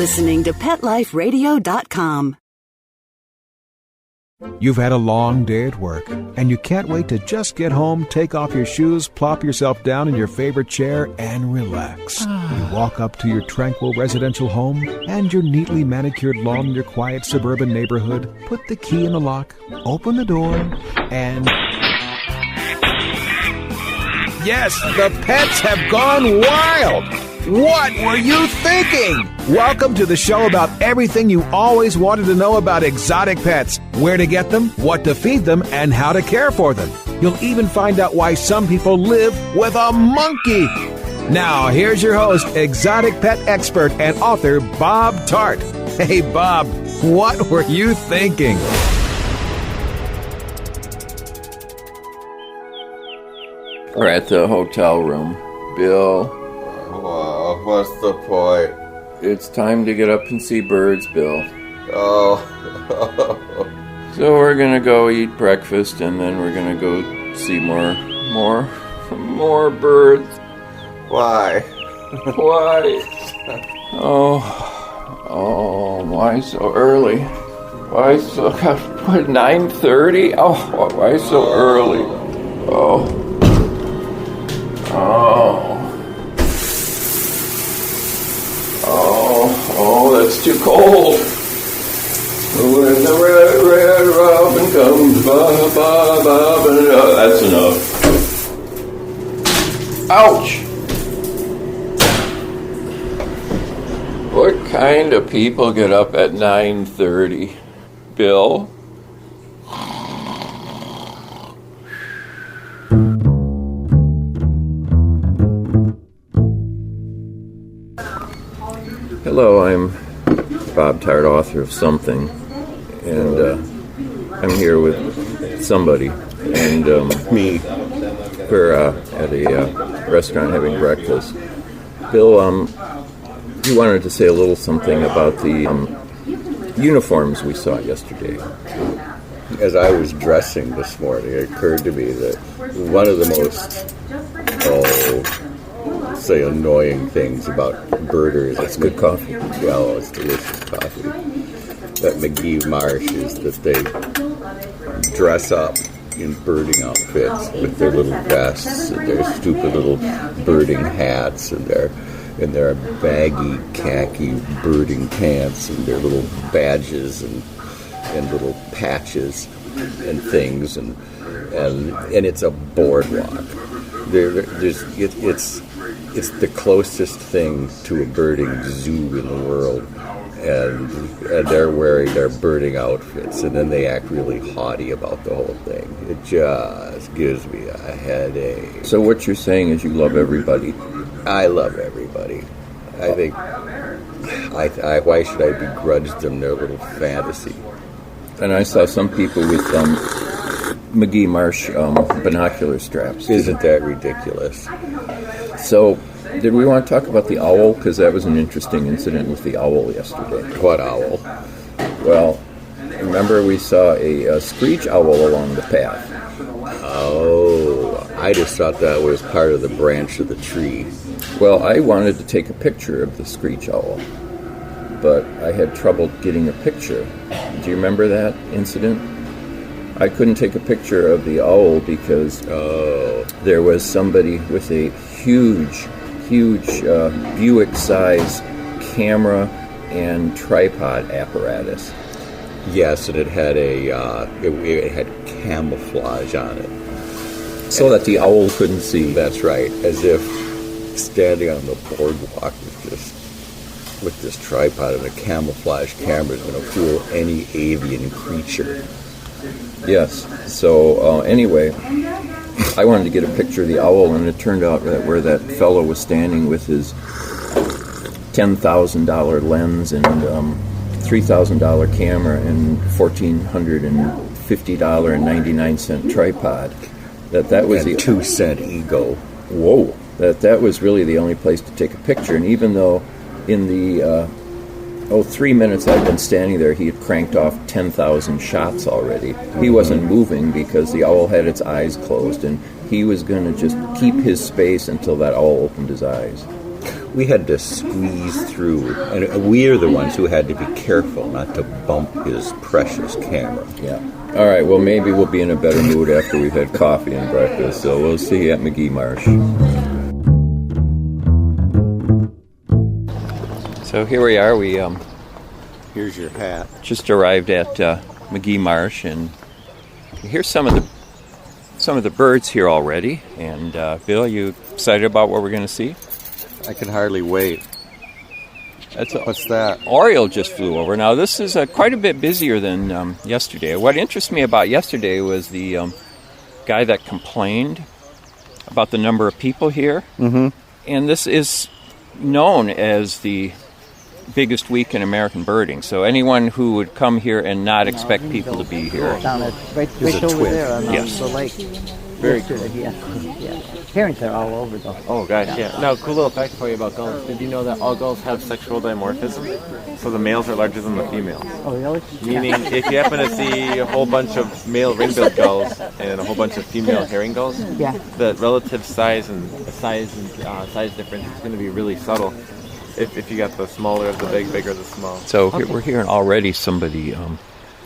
listening to PetLifeRadio.com. You've had a long day at work, and you can't wait to just get home, take off your shoes, plop yourself down in your favorite chair, and relax. You walk up to your tranquil residential home and your neatly manicured lawn in your quiet suburban neighborhood, put the key in the lock, open the door, and... yes, the pets have gone wild! What were you thinking? Welcome to the show about everything you always wanted to know about exotic pets. Where to get them, what to feed them, and how to care for them. You'll even find out why some people live with a monkey. Now, here's your host, exotic pet expert and author Bob Tart. Hey, Bob, what were you thinking? We're at the hotel room. Bill... what's the point? it's time to get up and see birds, Bill. Oh. So we're gonna go eat breakfast, and then we're gonna go see more birds. Why? Why? Oh, why so early? Why so, 9:30? Oh, why so early? Oh, that's too cold. When the red robin comes, that's enough. Ouch! What kind of people get up at 9:30, Bill? Hello, I'm Bob Tart, author of Something, and I'm here with somebody, and Me. we're at a restaurant having breakfast. Bill, you wanted to say a little something about the uniforms we saw yesterday. As I was dressing this morning, it occurred to me that one of the most, say, annoying things about birders... It's good coffee. Well, it's delicious coffee. That McGee Marsh is that they dress up in birding outfits with their little vests and their stupid little birding hats and their baggy khaki birding pants and their little badges and little patches and things and it's a boardwalk. It's the closest thing to a birding zoo in the world, and they're wearing their birding outfits, and then they act really haughty about the whole thing. It just gives me a headache. So what you're saying is you love everybody. I love everybody. I think, why should I begrudge them their little fantasy? And I saw some people with McGee Marsh binocular straps. Isn't that ridiculous? So, did we want to talk about the owl? Because that was an interesting incident with the owl yesterday. What owl? Well, remember we saw a screech owl along the path. Oh, I just thought that was part of the branch of the tree. Well, I wanted to take a picture of the screech owl, but I had trouble getting a picture. Do you remember that incident? I couldn't take a picture of the owl because there was somebody with a huge Buick-size camera and tripod apparatus. Yes, and it had it had camouflage on it, so that the owl couldn't see. That's right, as if standing on the boardwalk with this tripod and a camouflage camera is going to fool any avian creature. Yes. So anyway, I wanted to get a picture of the owl, and it turned out that where that fellow was standing with his $10,000 lens and $3,000 camera and $1,450.99 tripod, that was and the 2-cent ego. Whoa! That was really the only place to take a picture, and even though in the 3 minutes I'd been standing there, he had cranked off 10,000 shots already. He wasn't moving because the owl had its eyes closed, and he was going to just keep his space until that owl opened his eyes. we had to squeeze through, and we are the ones who had to be careful not to bump his precious camera. Yeah. All right, well, maybe we'll be in a better mood after we've had coffee and breakfast, so we'll see you at McGee Marsh. So here we are. We Here's your hat. just arrived at McGee Marsh, and here's some of the birds here already. And Bill, you excited about what we're going to see? I can hardly wait. What's that? Oriole just flew over. Now, this is quite a bit busier than yesterday. What interests me about yesterday was the guy that complained about the number of people here. Mm-hmm. And this is known as the biggest week in American birding. So anyone who would come here and not expect people to be here. Down at right over there on Yes. the lake. Very cool. Yeah. Parents are all over though. Oh gosh, yeah. Now, cool little fact for you about gulls. Did you know that all gulls have sexual dimorphism? So the males are larger than the females. Oh really? Meaning, if you happen to see a whole bunch of male ring-billed gulls and a whole bunch of female herring gulls, Yeah. the relative size size difference is going to be really subtle. If you got the smaller of the bigger of the small. So we're hearing already somebody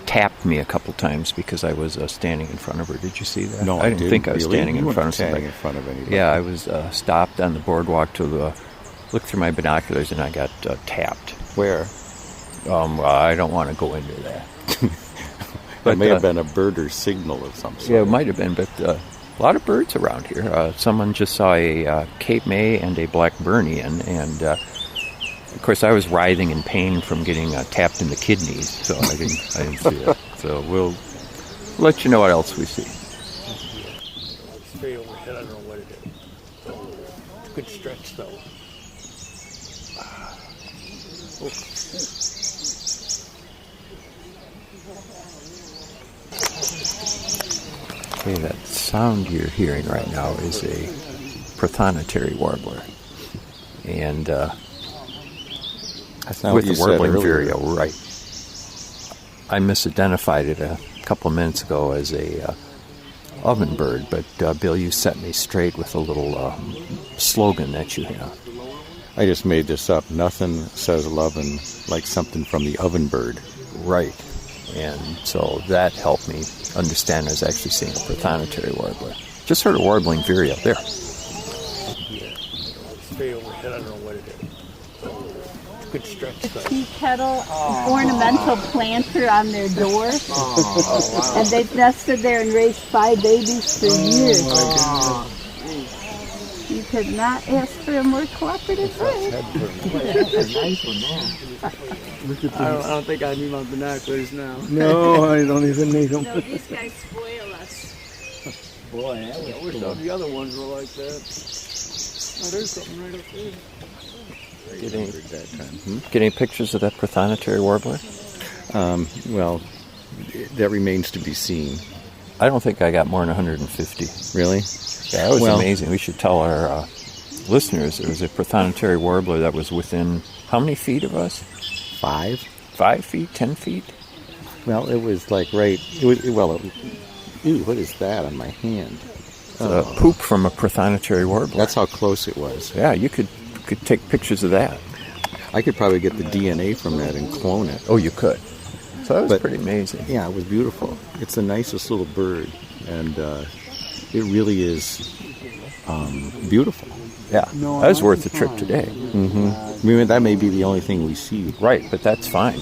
tapped me a couple times because I was standing in front of her. Did you see that? No, I didn't think I was really. standing You in front weren't of somebody. standing in front of anybody. Yeah, I was stopped on the boardwalk to look through my binoculars, and I got tapped. Where? I don't want to go into that. It may have been a birder signal of some sort. Yeah, it might have been, but a lot of birds around here. Someone just saw a Cape May and a black Burnian, and of course I was writhing in pain from getting tapped in the kidneys, so I didn't see it. So we'll let you know what else we see. Straight overhead, I don't know what it is. It's a good stretch though. Okay, that sound you're hearing right now is a prothonotary warbler, and That's not with what you the said warbling earlier. vireo, right? I misidentified it a couple of minutes ago as a oven bird, but Bill, you set me straight with a little slogan that you have. I just made this up. Nothing says lovin' like something from the oven bird. Right. And so that helped me understand I was actually seeing a prothonotary warbler. Just heard a warbling vireo there. Straight overhead, I don't know what it is. It's a good stretch though. Tea kettle ornamental planter on their door. And they've nested there and raised 5 babies for years. You could not ask for a more cooperative friend. I don't think I need my binoculars now. No, I don't even need them. No, these guys spoil us. Boy, that was I wish all the other ones were like that. Oh, there's something right up there. Get any pictures of that prothonotary warbler? Well, that remains to be seen. I don't think I got more than 150. Really? Yeah, that was Well- amazing. We should tell our listeners there was a prothonotary warbler that was within how many feet of us? 5? 5 feet? 10 feet? Well, it was like right. Ew, what is that on my hand? Poop from a prothonotary warbler. That's how close it was. Yeah, you could take pictures of that. I could probably get the DNA from that and clone it. Oh, you could. So that was But- pretty amazing. Yeah, it was beautiful. It's the nicest little bird, and it really is beautiful. Yeah, that was worth the trip today. Mm-hmm. I mean, that may be the only thing we see. Right, but that's fine.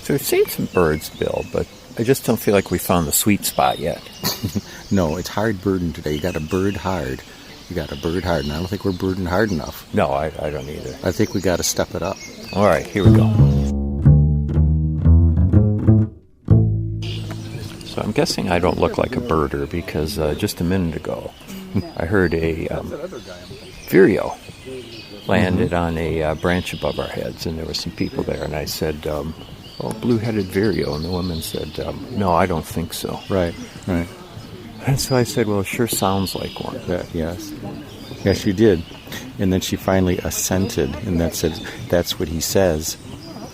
So we've seen some birds, Bill, but I just don't feel like we found the sweet spot yet. No, it's hard birding today. You got to bird hard. And I don't think we're birding hard enough. No, I don't either. I think we got to step it up. All right, here we go. So I'm guessing I don't look like a birder because just a minute ago I heard a vireo landed on a branch above our heads, and there were some people there, and I said, blue-headed vireo, and the woman said, no, I don't think so. Right. And so I said, well, it sure sounds like one. Yes, she did. And then she finally assented, and that said, that's what he says.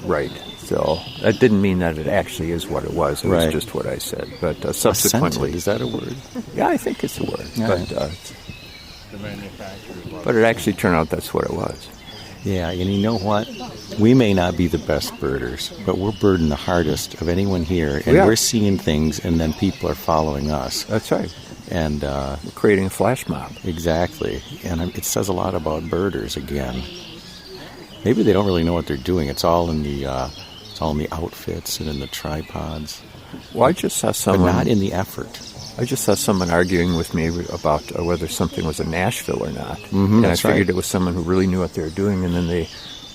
Right. So that didn't mean that it actually is what it was. It was Right. just what I said. But Assented, subsequently, is that a word? yeah, I think it's a word. All But the manufacturer's level. But it actually turned out that's what it was. Yeah, and you know what? We may not be the best birders, but we're birding the hardest of anyone here, and we're seeing things, and then people are following us. That's right. And we're creating a flash mob. Exactly. And it says a lot about birders again. Maybe they don't really know what they're doing. It's all in the outfits and in the tripods. Well, I just saw someone, but not in the effort. I just saw someone arguing with me about whether something was a Nashville or not. Mm-hmm, and I figured it was someone who really knew what they were doing, and then they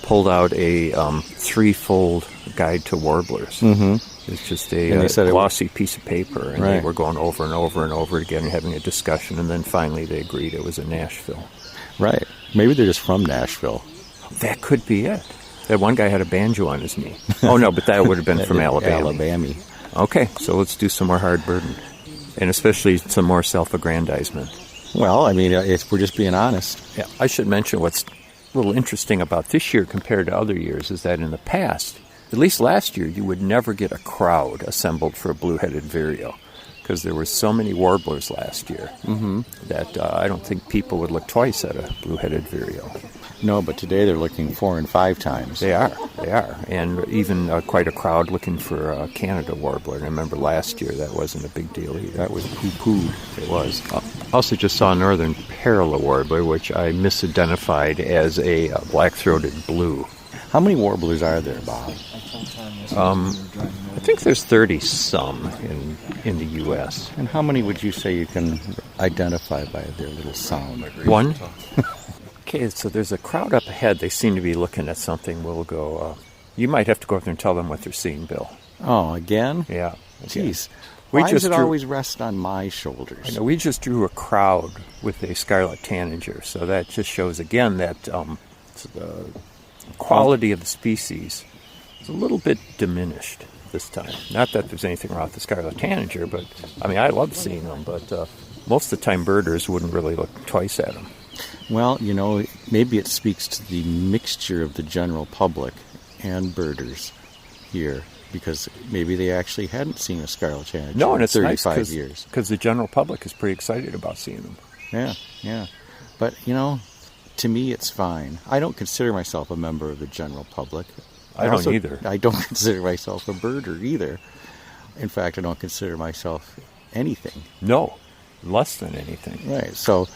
pulled out a threefold guide to warblers. Mm-hmm. It's just a glossy piece of paper, and right. they were going over and over and over again and having a discussion, and then finally they agreed it was a Nashville. Right. Maybe they're just from Nashville. That could be it. That one guy had a banjo on his knee. Oh, no, but that would have been from Alabama. Alabama. Okay, so let's do some more hard birding, and especially some more self-aggrandizement. Well, I mean, if we're just being honest. Yeah, I should mention what's a little interesting about this year compared to other years is that in the past, at least last year, you would never get a crowd assembled for a blue-headed vireo because there were so many warblers last year that I don't think people would look twice at a blue-headed vireo. No, but today they're looking 4 and 5 times. They are. And even quite a crowd looking for a Canada warbler. And I remember last year that wasn't a big deal either. That was poo-pooed. It was. Also just saw a northern parula warbler, which I misidentified as a black-throated blue. How many warblers are there, Bob? I think there's 30-some in the U.S. And how many would you say you can identify by their little sound? One. Okay, so there's a crowd up ahead. They seem to be looking at something. We'll go. You might have to go up there and tell them what they're seeing, Bill. Oh, again? Yeah. Jeez. Why does it always rest on my shoulders? I know, we just drew a crowd with a scarlet tanager, so that just shows again that the quality of the species is a little bit diminished this time. Not that there's anything wrong with the scarlet tanager, but I mean, I love seeing them, but most of the time birders wouldn't really look twice at them. Well, you know, maybe it speaks to the mixture of the general public and birders here, because maybe they actually hadn't seen a scarlet tanager in 35 years. Because the general public is pretty excited about seeing them. Yeah. But, you know, to me it's fine. I don't consider myself a member of the general public. I don't either. I don't consider myself a birder either. In fact, I don't consider myself anything. No, less than anything. Right, so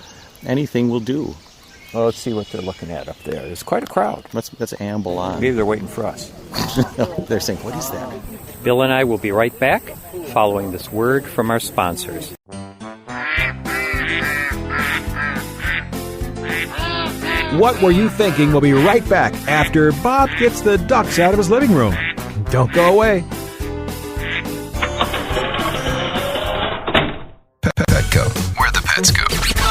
anything will do. Well, let's see what they're looking at up there. There's quite a crowd. Let's amble on. Maybe they're waiting for us. They're saying, what is that? Bill and I will be right back following this word from our sponsors. What Were You Thinking? We'll be right back after Bob gets the ducks out of his living room. Don't go away. Petco, where the pets go.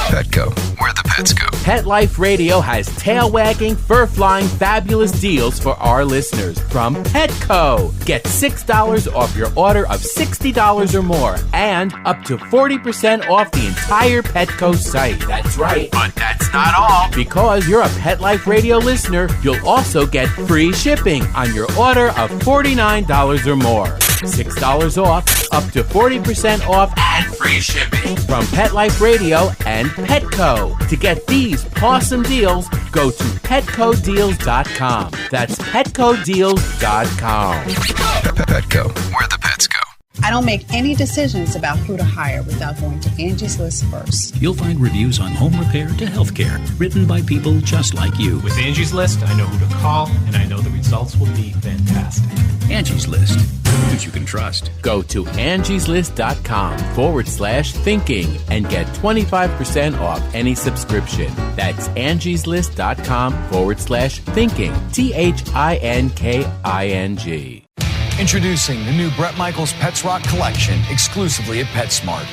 Petco, where the pets go. Pet Life Radio has tail-wagging, fur-flying, fabulous deals for our listeners from Petco. Get $6 off your order of $60 or more and up to 40% off the entire Petco site. That's right. But that's not all. Because you're a Pet Life Radio listener, you'll also get free shipping on your order of $49 or more. $6 off, up to 40% off, and free shipping from Pet Life Radio and Petco. To get these awesome deals, go to PetcoDeals.com. That's PetcoDeals.com. Petco, where the pets go. I don't make any decisions about who to hire without going to Angie's List first. You'll find reviews on home repair to healthcare, written by people just like you. With Angie's List, I know who to call, and I know the results will be fantastic. Angie's List, who you can trust. Go to angieslist.com/thinking and get 25% off any subscription. That's angieslist.com/thinking. THINKING. Introducing the new Bret Michaels Pets Rock collection exclusively at PetSmart.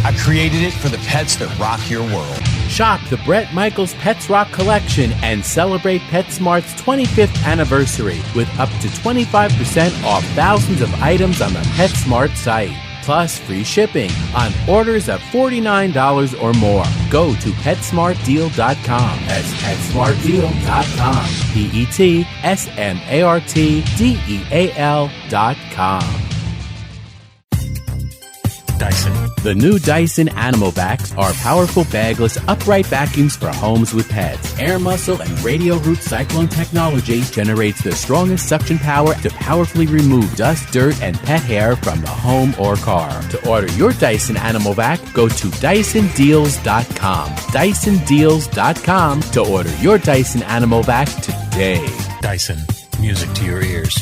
I created it for the pets that rock your world. Shop the Bret Michaels Pets Rock collection and celebrate PetSmart's 25th anniversary with up to 25% off thousands of items on the PetSmart site. Plus free shipping on orders of $49 or more. Go to PetSmartDeal.com. That's PetSmartDeal.com. PetSmartDeal.com. Dyson, The new Dyson Animal Vacs are powerful bagless upright vacuums for homes with pets. Air Muscle and Radio Root Cyclone technology generates the strongest suction power to powerfully remove dust, dirt, and pet hair from the home or car. To order your Dyson Animal Vac, go to DysonDeals.com. DysonDeals.com to order your Dyson Animal Vac today. Dyson, music to your ears.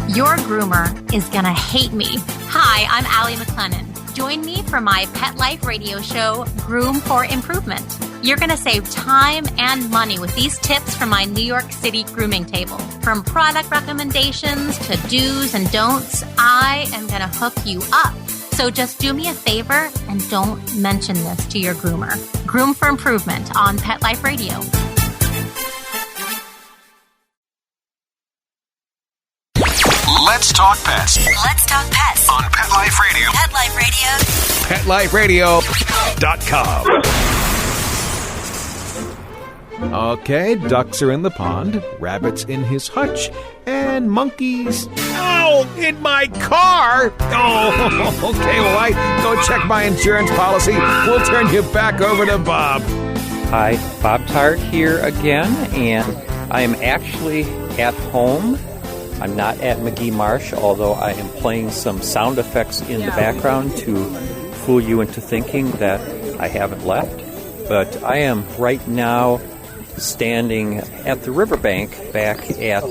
Your groomer is gonna hate me. Hi, I'm Allie McLennan. Join me for my Pet Life radio show, Groom for Improvement. You're gonna save time and money with these tips from my New York City grooming table. From product recommendations to do's and don'ts, I am gonna hook you up. So just do me a favor and don't mention this to your groomer. Groom for Improvement on Pet Life Radio. Let's talk pets. Let's talk pets On Pet Life Radio. Pet Life Radio. PetLifeRadio.com. Okay, ducks are in the pond, rabbits in his hutch, and monkeys... Ow! In my car! Oh, okay, well, I go check my insurance policy. We'll turn you back over to Bob. Hi, Bob Tart here again, and I am actually at home. I'm not at McGee Marsh, although I am playing some sound effects in the background to fool you into thinking that I haven't left. But I am right now standing at the riverbank back at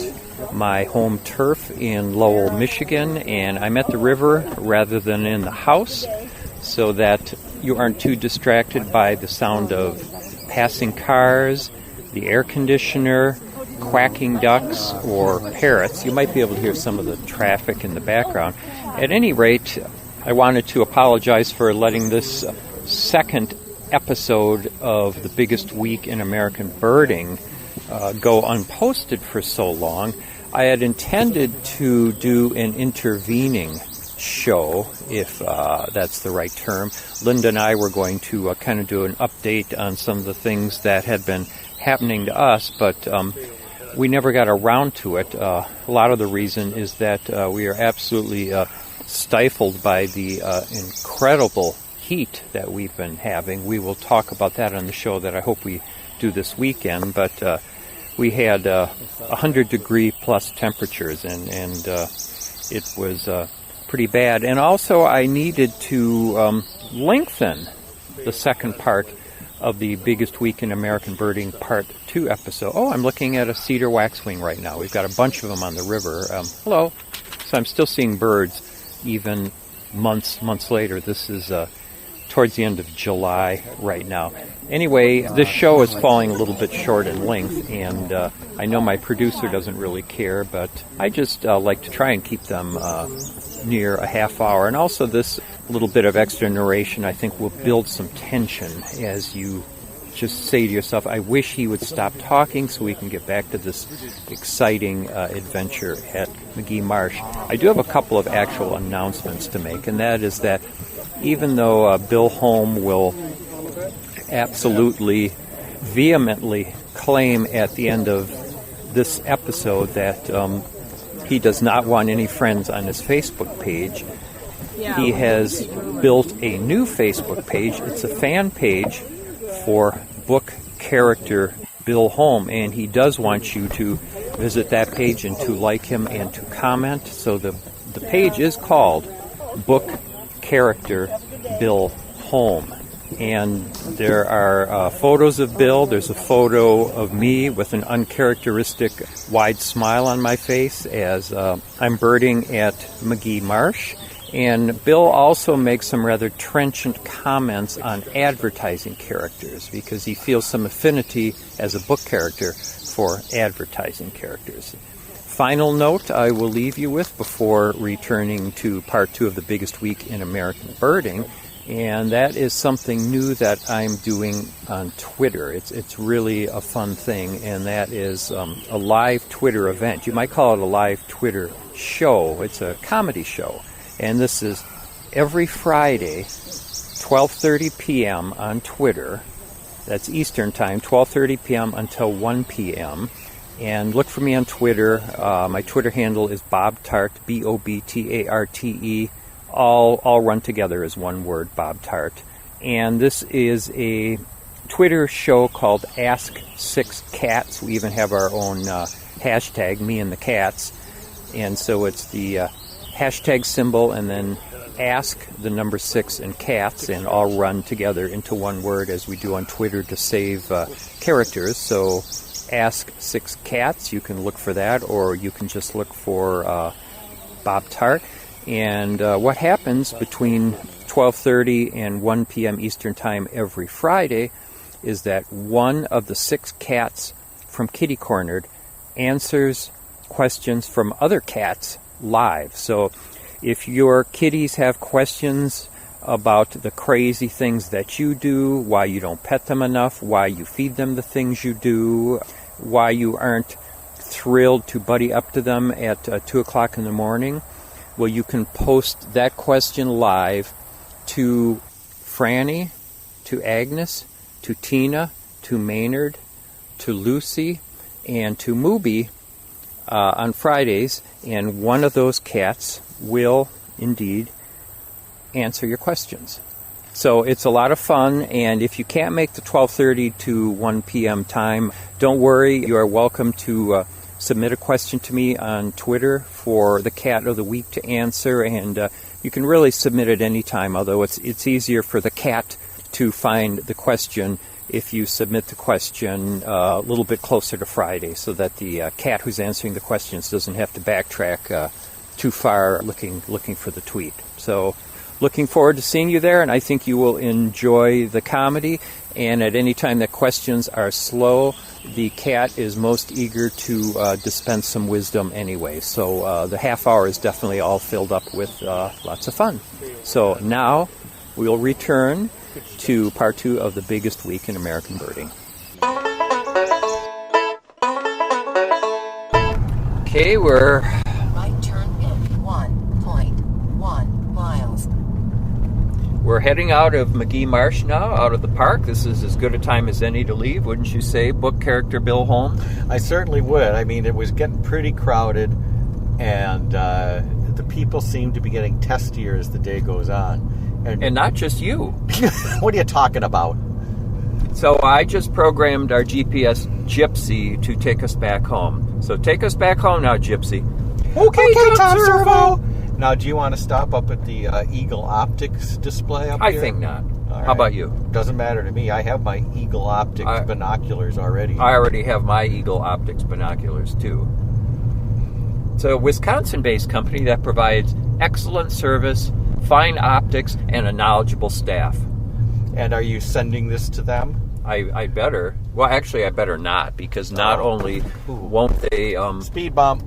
my home turf in Lowell, Michigan, and I'm at the river rather than in the house so that you aren't too distracted by the sound of passing cars, the air conditioner, quacking ducks, or parrots. You might be able to hear some of the traffic in the background. At any rate, I wanted to apologize for letting this second episode of The Biggest Week in American Birding go unposted for so long. I had intended to do an intervening show, if that's the right term. Linda and I were going to kind of do an update on some of the things that had been happening to us, but we never got around to it. A lot of the reason is that we are absolutely stifled by the incredible heat that we've been having. We will talk about that on the show that I hope we do this weekend, but we had 100-degree plus temperatures, and it was pretty bad. And also I needed to lengthen the second part of The Biggest Week in American Birding Part 2 episode. Oh, I'm looking at a cedar waxwing right now. We've got a bunch of them on the river. Hello. So I'm still seeing birds even months later. This is towards the end of July right now. Anyway, this show is falling a little bit short in length, and I know my producer doesn't really care, but I just like to try and keep them near a half hour. And also this little bit of extra narration, I think, will build some tension as you just say to yourself, I wish he would stop talking so we can get back to this exciting adventure at McGee Marsh. I do have a couple of actual announcements to make, and that is that even though Bill Holm will absolutely vehemently claim at the end of this episode that he does not want any friends on his Facebook page, he has built a new Facebook page. It's a fan page for book character Bill Holm, and he does want you to visit that page and to like him and to comment. So the page is called Book Character Bill Holm. And there are photos of Bill. There's a photo of me with an uncharacteristic wide smile on my face as I'm birding at McGee Marsh. And Bill also makes some rather trenchant comments on advertising characters because he feels some affinity as a book character for advertising characters. Final note I will leave you with before returning to part 2 of The Biggest Week in American Birding, and that is something new that I'm doing on Twitter. It's really a fun thing, and that is a live Twitter event. You might call it a live Twitter show. It's a comedy show. And this is every Friday, 12:30 p.m. on Twitter. That's Eastern Time, 12:30 p.m. until 1 p.m. And look for me on Twitter. My Twitter handle is Bob Tart, BobTarte, all run together as one word, Bob Tart. And this is a Twitter show called Ask Six Cats. We even have our own hashtag, Me and the Cats. And so it's the hashtag symbol and then ask the number 6 and cats, and all run together into one word as we do on Twitter to save characters. So Ask Six Cats, you can look for that, or you can just look for Bob Tart. And what happens between 12:30 and 1 p.m. Eastern Time every Friday is that one of the 6 cats from Kitty Cornered answers questions from other cats live. So if your kitties have questions about the crazy things that you do, why you don't pet them enough, why you feed them the things you do, why you aren't thrilled to buddy up to them at 2 o'clock in the morning, well, you can post that question live to Franny, to Agnes, to Tina, to Maynard, to Lucy, and to Mooby on Fridays, and one of those cats will indeed answer your questions. So it's a lot of fun, and if you can't make the 12:30 to 1 p.m. time, don't worry. You are welcome to submit a question to me on Twitter for the Cat of the Week to answer, and you can really submit at any time, although it's easier for the cat to find the question if you submit the question a little bit closer to Friday, so that the cat who's answering the questions doesn't have to backtrack too far looking for the tweet. So looking forward to seeing you there, and I think you will enjoy the comedy. And at any time that questions are slow, the cat is most eager to dispense some wisdom anyway. So the half hour is definitely all filled up with lots of fun. So now we'll return to part 2 of the biggest week in American birding. Okay, we're right turn in 1.1 miles. We're heading out of McGee Marsh now, out of the park. This is as good a time as any to leave, wouldn't you say, book character Bill Holm? I certainly would. I mean, it was getting pretty crowded, and the people seem to be getting testier as the day goes on. And not just you. What are you talking about? So I just programmed our GPS Gypsy to take us back home. So take us back home now, Gypsy. Okay, Tom Servo. Now, do you want to stop up at the Eagle Optics display up here? I think not. Right. How about you? Doesn't matter to me. I have my Eagle Optics binoculars already. I already have my Eagle Optics binoculars, too. It's a Wisconsin-based company that provides excellent service, fine optics, and a knowledgeable staff. And are you sending this to them? I better. Well, actually, I better not, because not only won't they... Speed bump.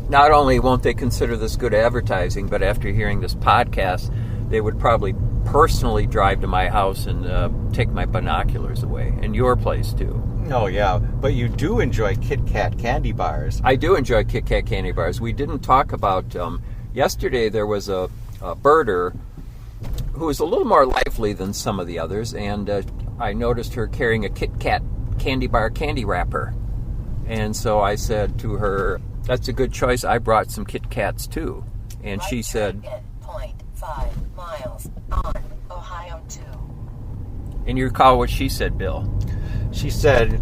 Not only won't they consider this good advertising, but after hearing this podcast, they would probably personally drive to my house and take my binoculars away. And your place, too. Oh, yeah. But you do enjoy Kit Kat candy bars. I do enjoy Kit Kat candy bars. We didn't talk about... yesterday, there was a birder who was a little more lively than some of the others, and I noticed her carrying a Kit Kat candy bar candy wrapper. And so I said to her, that's a good choice. I brought some Kit Kats too. And she said, 0.5 miles on Ohio 2. And you recall what she said, Bill? She said,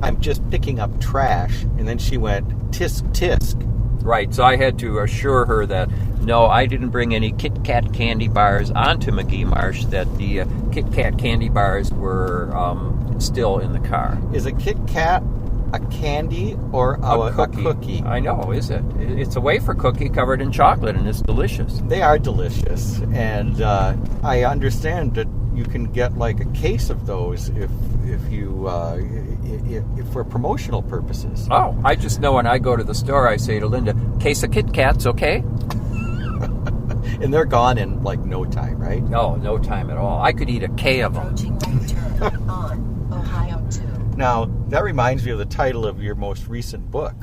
I'm just picking up trash. And then she went, tisk, tisk. Right, so I had to assure her that, no, I didn't bring any Kit Kat candy bars onto McGee Marsh, that the Kit Kat candy bars were still in the car. Is a Kit Kat a candy or a cookie? I know, is it? It's a wafer cookie covered in chocolate, and it's delicious. They are delicious, and I understand that you can get like a case of those if for promotional purposes. Oh, I just know when I go to the store, I say to Linda, case of Kit Kats, okay? And they're gone in like no time, right? No, no time at all. I could eat a K of them. On Ohio 2. Now, that reminds me of the title of your most recent book.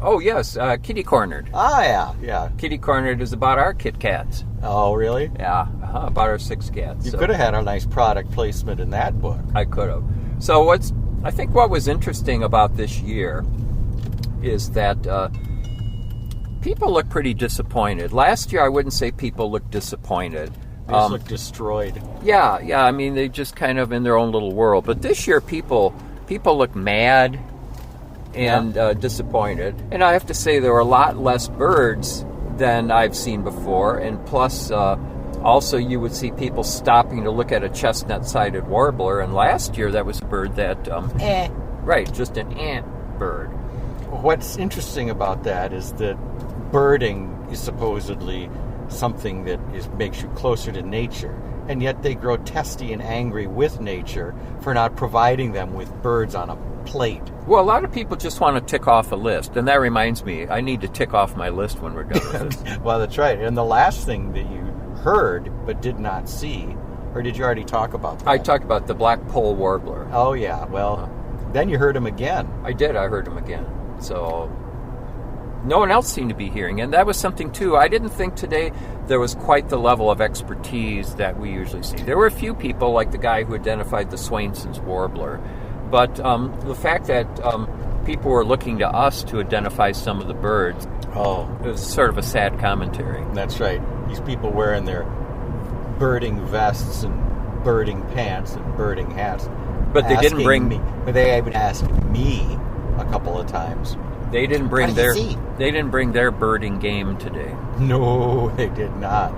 Oh, yes, Kitty Cornered. Ah, yeah. Kitty Cornered is about our Kit Kats. Oh, really? Yeah, about our 6 cats. You could have had a nice product placement in that book. I could have. So I think what was interesting about this year is that People look pretty disappointed. Last year, I wouldn't say people looked disappointed. They just look destroyed. Yeah. I mean, they just kind of in their own little world. But this year, people look mad and disappointed. And I have to say, there were a lot less birds than I've seen before. And plus, also, you would see people stopping to look at a chestnut-sided warbler. And last year, that was a bird that... Right, just an ant bird. What's interesting about that is that birding is supposedly something that makes you closer to nature, and yet they grow testy and angry with nature for not providing them with birds on a plate. Well, a lot of people just want to tick off a list, and that reminds me, I need to tick off my list when we're done with this. Well, that's right. And the last thing that you heard but did not see, or did you already talk about that? I talked about the black pole warbler. Oh, yeah. Well, then you heard him again. I did. I heard him again. So no one else seemed to be hearing, and that was something too. I didn't think today there was quite the level of expertise that we usually see. There were a few people, like the guy who identified the Swainson's warbler, but the fact that people were looking to us to identify some of the birds, it was sort of a sad commentary. That's right. These people wearing their birding vests and birding pants and birding hats, but they didn't bring me. But they even asked me a couple of times. They didn't bring their birding game today. No, they did not.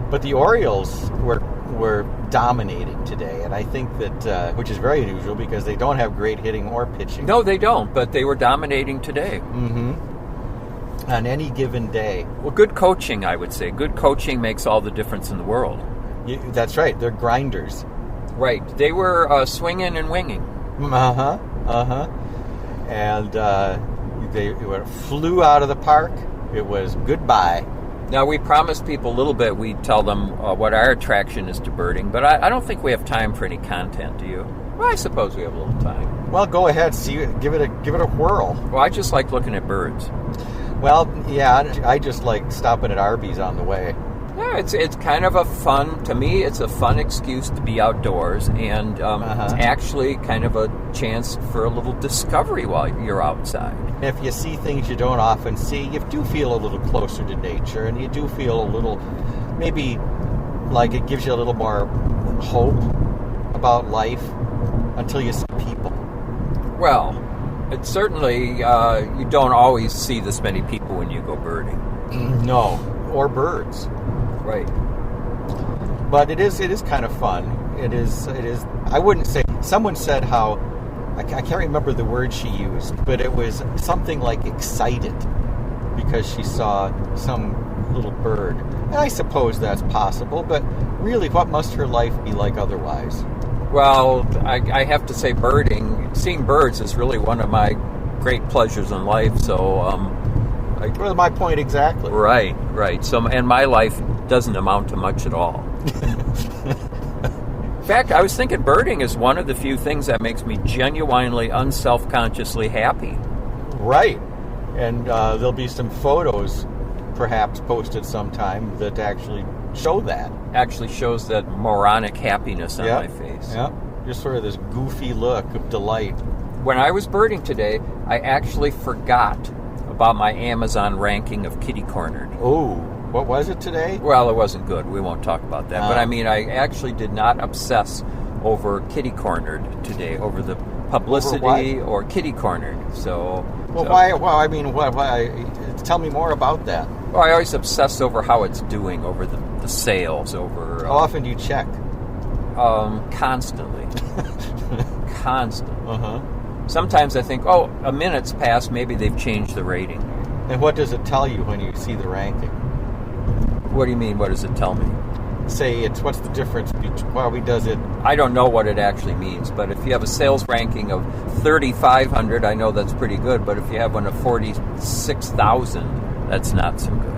But the Orioles were dominating today, and I think that which is very unusual because they don't have great hitting or pitching. No, they don't, but they were dominating today. Mm-hmm. On any given day. Well, good coaching, I would say. Good coaching makes all the difference in the world. That's right. They're grinders. Right. They were swinging and winging. And they flew out of the park. It was goodbye. Now, we promised people a little bit. We'd tell them what our attraction is to birding, but I don't think we have time for any content, do you? Well, I suppose we have a little time. Well, go ahead. Give it a whirl. Well, I just like looking at birds. Well, yeah, I just like stopping at Arby's on the way. Yeah, it's kind of a fun, to me, it's a fun excuse to be outdoors, and it's actually kind of a chance for a little discovery while you're outside. If you see things you don't often see, you do feel a little closer to nature, and you do feel a little, maybe like it gives you a little more hope about life until you see people. Well, it's certainly, you don't always see this many people when you go birding. No, or birds. Right. But it is kind of fun. It is. I wouldn't say. Someone said how. I can't remember the word she used, but it was something like excited because she saw some little bird. And I suppose that's possible, but really, what must her life be like otherwise? Well, I have to say, seeing birds is really one of my great pleasures in life. So. Well, my point exactly. Right. So, and my life doesn't amount to much at all. In fact, I was thinking birding is one of the few things that makes me genuinely, unself-consciously happy. Right. And there'll be some photos, perhaps, posted sometime that actually show that. Actually shows that moronic happiness on my face. Yeah. Just sort of this goofy look of delight. When I was birding today, I actually forgot about my Amazon ranking of kitty-cornered. Oh, what was it today? Well, it wasn't good. We won't talk about that. But I mean, I actually did not obsess over kitty-cornered today, over the publicity or kitty-cornered. So, why? Well, I mean, why? Tell me more about that. Well, I always obsess over how it's doing, over the sales, over... How often do you check? Constantly. Constantly. Uh-huh. Sometimes I think, a minute's passed, maybe they've changed the rating. And what does it tell you when you see the ranking? What do you mean, what does it tell me? Say, what's the difference between, does it... I don't know what it actually means, but if you have a sales ranking of 3,500, I know that's pretty good, but if you have one of 46,000, that's not so good.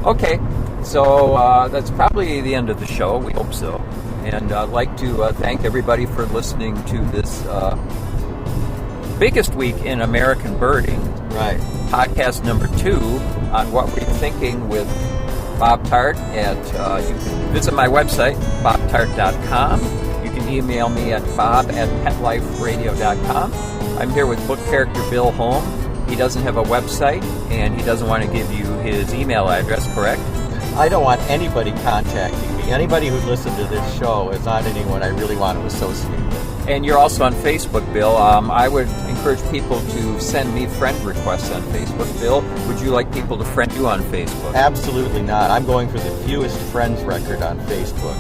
Okay, so that's probably the end of the show, we hope so. And I'd like to thank everybody for listening to this biggest week in American birding. Right. Podcast number 2 on What We're Thinking with Bob Tart. You can visit my website, bobtart.com. You can email me at bob@petliferadio.com. I'm here with book character Bill Holm. He doesn't have a website, and he doesn't want to give you his email address, correct? I don't want anybody contacting me. Anybody who listens to this show is not anyone I really want to associate with. And you're also on Facebook, Bill. I would encourage people to send me friend requests on Facebook. Bill, would you like people to friend you on Facebook? Absolutely not. I'm going for the fewest friends record on Facebook.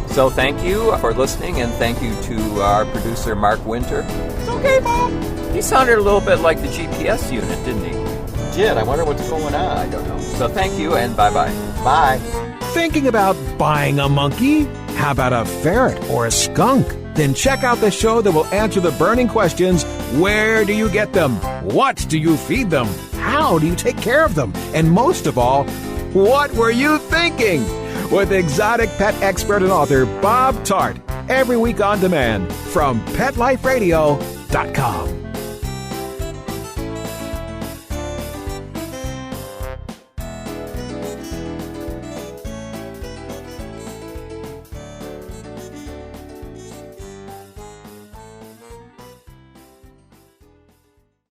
So thank you for listening, and thank you to our producer, Mark Winter. It's okay, Mom. He sounded a little bit like the GPS unit, didn't he? Did. I wonder what's going on. I don't know. So thank you, and bye-bye. Bye. Thinking about buying a monkey? How about a ferret or a skunk? Then check out the show that will answer the burning questions. Where do you get them? What do you feed them? How do you take care of them? And most of all, what were you thinking? With exotic pet expert and author Bob Tart. Every week on demand from PetLifeRadio.com.